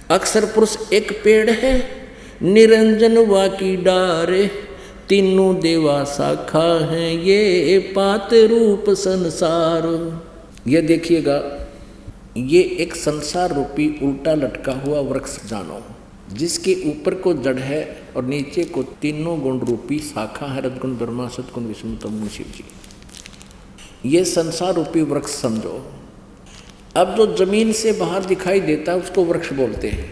अक्षर पुरुष एक पेड़ है, निरंजन वा की डारे, तीनों देवा शाखा हैं, ये पात रूप संसार। ये देखिएगा, ये एक संसार रूपी उल्टा लटका हुआ वृक्ष जानो, जिसके ऊपर को जड़ है और नीचे को तीनों गुण रूपी शाखा है, रजगुण ब्रह्मा, सतगुण विष्णु, तमगुण शिव जी। ये संसार रूपी वृक्ष समझो। अब जो जमीन से बाहर दिखाई देता है उसको वृक्ष बोलते हैं।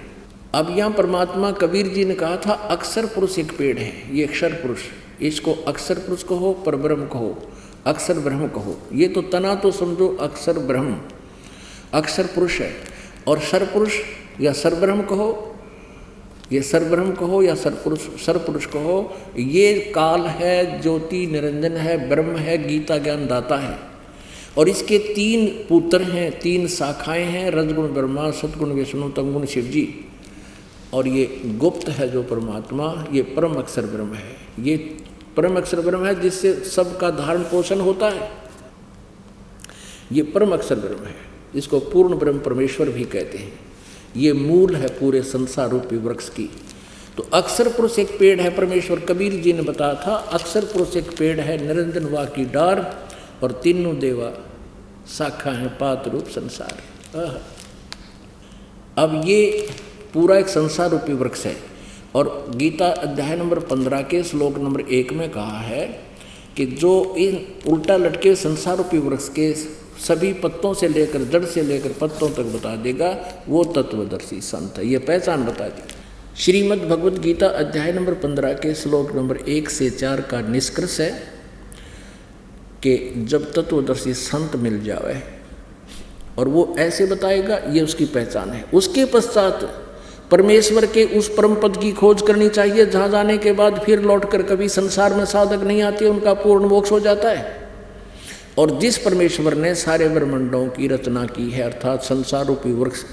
अब यहाँ परमात्मा कबीर जी ने कहा था अक्षर पुरुष एक पेड़ है, ये अक्षर पुरुष, इसको अक्षर पुरुष कहो, परब्रह्म कहो, अक्षर ब्रह्म कहो। ये तो तना तो समझो अक्षर ब्रह्म, अक्षर पुरुष है। और सरपुरुष या सरब्रह्म कहो, ये सरब्रह्म कहो या सरपुरुष कहो, ये काल है, ज्योति निरंजन है, ब्रह्म है, गीता ज्ञान दाता है। और इसके तीन पुत्र हैं, तीन शाखाएं हैं, रजगुण ब्रह्मा, सतगुण विष्णु, तमगुण शिव जी। और ये गुप्त है जो परमात्मा, ये परम अक्षर ब्रह्म है। ये परम अक्षर ब्रह्म है जिससे सबका धारण पोषण होता है। ये परम अक्षर ब्रह्म है, इसको पूर्ण ब्रह्म परमेश्वर भी कहते हैं। ये मूल है पूरे संसार रूपी वृक्ष की। तो अक्षर पुरुष एक पेड़ है, परमेश्वर कबीर जी ने बताया था अक्षर पुरुष एक पेड़ है, निरंजन वा की डार, और तीनों देवा शाखा है, पात रूप संसार। अब ये पूरा एक संसार रूपी वृक्ष है। और गीता अध्याय नंबर 15 के श्लोक नंबर 1 में कहा है कि जो इन उल्टा लटके संसार रूपी वृक्ष के सभी पत्तों से लेकर, जड़ से लेकर पत्तों तक बता देगा, वो तत्वदर्शी संत है। ये पहचान बता दी। श्रीमद् भगवद गीता अध्याय नंबर 15 के श्लोक नंबर 1 से 4 का निष्कर्ष है कि जब तत्वदर्शी संत मिल जाए और वो ऐसे बताएगा, ये उसकी पहचान है। उसके पश्चात परमेश्वर के उस परम पद की खोज करनी चाहिए, जहाँ जाने के बाद फिर लौटकर कभी संसार में साधक नहीं आते, उनका पूर्ण मोक्ष हो जाता है। और जिस परमेश्वर ने सारे ब्रह्मांडों की रचना की है, अर्थात संसार रूपी वृक्ष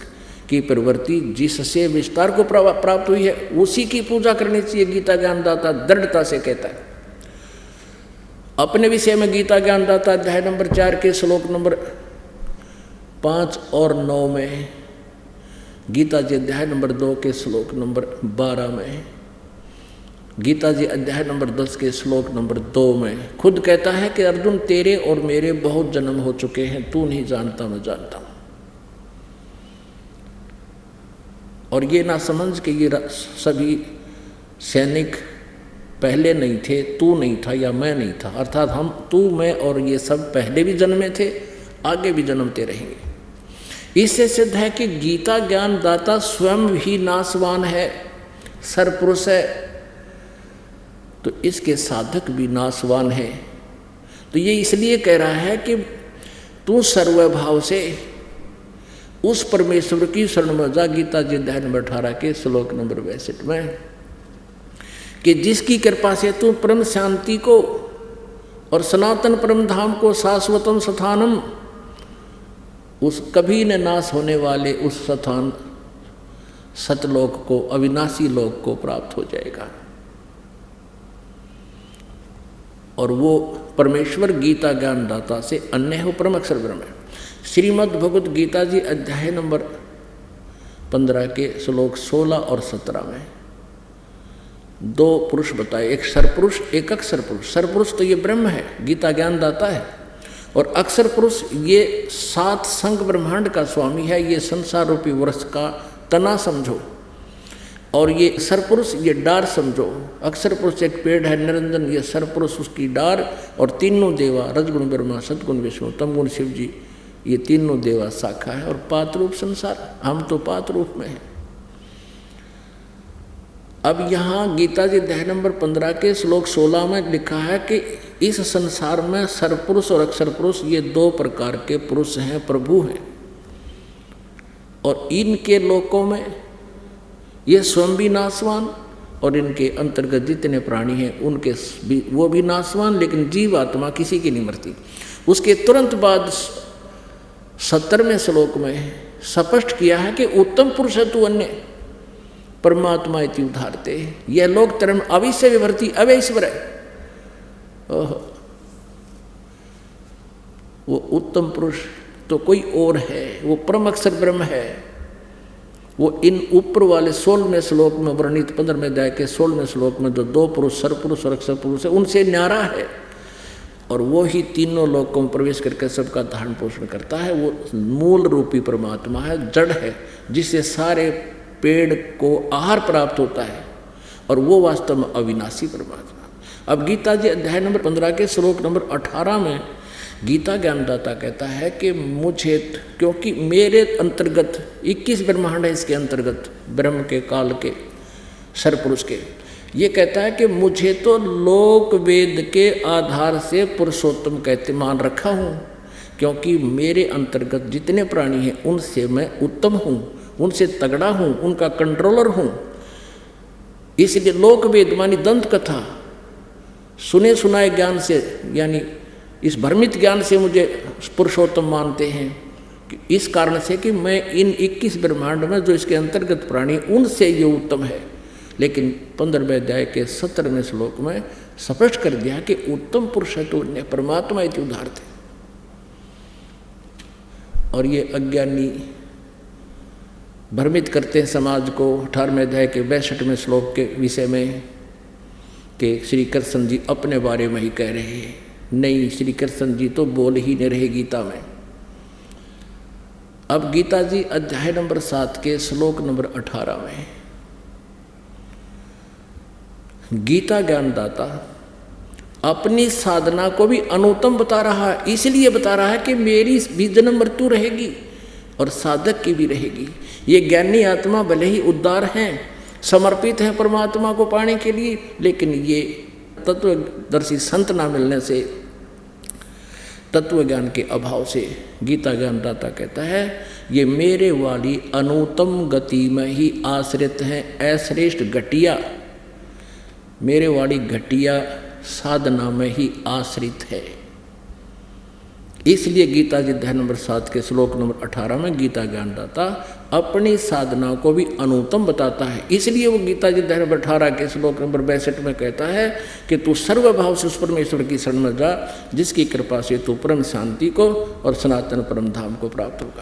की प्रवृत्ति जिससे विस्तार को प्राप्त हुई है, उसी की पूजा करनी चाहिए, गीता ज्ञानदाता दृढ़ता से कहता है। अपने विषय में गीता ज्ञानदाता अध्याय नंबर 4 के श्लोक नंबर 5 और 9 में, गीता जी अध्याय नंबर 2 के श्लोक नंबर 12 में, गीता जी अध्याय नंबर 10 के श्लोक नंबर 2 में खुद कहता है कि अर्जुन तेरे और मेरे बहुत जन्म हो चुके हैं, तू नहीं जानता मैं जानता हूं। और ये ना समझ कि ये सभी सैनिक पहले नहीं थे, तू नहीं था या मैं नहीं था, अर्थात हम, तू, मैं और ये सब पहले भी जन्मे थे, आगे भी जन्मते रहेंगे। इससे सिद्ध है कि गीता ज्ञान दाता स्वयं भी नाशवान है, सरपुरुष है, तो इसके साधक भी नाशवान है। तो ये इसलिए कह रहा है कि तू सर्वभाव से उस परमेश्वर की शरण में जा, गीता जी अध्याय नंबर 18 के श्लोक नंबर 62 में, कि जिसकी कृपा से तू परम शांति को और सनातन परम धाम को, शाश्वतम स्थानम, उस कभी न नाश होने वाले उस स्थान सतलोक को, अविनाशी लोक को प्राप्त हो जाएगा। और वो परमेश्वर गीता ज्ञान दाता से अन्य है, परम अक्षर ब्रह्म है। श्रीमद् भगवद गीता जी अध्याय नंबर 15 के श्लोक 16 और 17 में 2 पुरुष बताए, एक सरपुरुष एक अक्षर पुरुष। सरपुरुष तो ये ब्रह्म है, गीता ज्ञान दाता है, और अक्षर पुरुष ये 7 संग ब्रह्मांड का स्वामी है, ये संसार रूपी वृक्ष का तना समझो। और ये सरपुरुष ये डार समझो। अक्षर पुरुष एक पेड़ है, निरंजन ये सरपुरुष उसकी डार, और तीनों देवा, रजगुण ब्रह्मा, सतगुण विष्णु, तमगुण शिव जी, ये तीनों देवा शाखा है। और पात रूप संसार, हम तो पात रूप में हैं। अब यहाँ गीता जी अध्याय नंबर 15 के श्लोक 16 में लिखा है कि इस संसार में सरपुरुष और अक्षर पुरुष ये 2 प्रकार के पुरुष हैं, प्रभु हैं। और इनके लोकों में ये स्वयं भी नाशवान, और इनके अंतर्गत जितने प्राणी हैं उनके वो भी नाशवान, लेकिन जीव आत्मा किसी की नहीं मरती। उसके तुरंत बाद 70वें श्लोक में स्पष्ट किया है कि उत्तम पुरुष है तू अन्य परमात्मा इति उदाहरते, यह लोक धर्म अविश्य विभर्ति अवैश्वर है। वो उत्तम पुरुष तो कोई और है, वो परम अक्षर ब्रह्म है। वो इन ऊपर वाले 16वें श्लोक में वर्णित 15वें अध्याय के 16वें श्लोक में जो 2 पुरुष सरपुरुष और अक्षर पुरुष है उनसे न्यारा है, और वो ही तीनों लोकों में प्रवेश करके सबका धारण पोषण करता है। वो मूल रूपी परमात्मा है, जड़ है, जिससे सारे पेड़ को आहार प्राप्त होता है, और वो वास्तव में अविनाशी परमात्मा। अब गीता जी अध्याय नंबर 15 के श्लोक नंबर 18 में गीता ज्ञानदाता कहता है कि मुझे, क्योंकि मेरे अंतर्गत 21 ब्रह्मांड है, इसके अंतर्गत ब्रह्म के, काल के, सरपुरुष के, ये कहता है कि मुझे तो लोक वेद के आधार से पुरुषोत्तम कहते मान रखा हूँ, क्योंकि मेरे अंतर्गत जितने प्राणी हैं उनसे मैं उत्तम हूँ, उनसे तगड़ा हूँ, उनका कंट्रोलर हूँ। इसलिए लोक वेद मानी दंत कथा, सुने सुनाए ज्ञान से, यानी इस भ्रमित ज्ञान से मुझे पुरुषोत्तम मानते हैं, इस कारण से कि मैं इन 21 ब्रह्मांड में जो इसके अंतर्गत प्राणी उनसे ये उत्तम है। लेकिन 15वें अध्याय के 17वें श्लोक में स्पष्ट कर दिया कि उत्तम पुरुष है तो उन्हें परमात्मा इति उदाहरते। और ये अज्ञानी भ्रमित करते हैं समाज को 18वें अध्याय के 62वें श्लोक के विषय में कि श्री कृष्ण जी अपने बारे में ही कह रहे हैं। नहीं, श्री कृष्ण जी तो बोल ही नहीं रहे गीता में। अब गीता जी अध्याय नंबर 7 के श्लोक नंबर 18 में गीता ज्ञानदाता अपनी साधना को भी अनुत्तम बता रहा है। इसलिए बता रहा है कि मेरी भी जन्म मृत्यु रहेगी और साधक की भी रहेगी। ये ज्ञानी आत्मा भले ही उद्धार हैं, समर्पित हैं परमात्मा को पाने के लिए, लेकिन ये तत्वदर्शी संत ना मिलने से, तत्व ज्ञान के अभाव से गीता ज्ञानदाता कहता है ये मेरे वाली अनुत्तम गति में ही आश्रित हैं, अश्रेष्ठ घटिया, मेरे वाली घटिया साधना में ही आश्रित है। इसलिए गीता जी अध्याय नंबर 7 के श्लोक नंबर 18 में गीता ज्ञानदाता अपनी साधना को भी अनुत्तम बताता है। इसलिए वो गीता जी अध्याय नंबर 18 के श्लोक नंबर 62 में कहता है कि तू सर्वभाव से उस परमेश्वर की शरण में जा जिसकी कृपा से तू परम शांति को और सनातन परम धाम को प्राप्त होगा।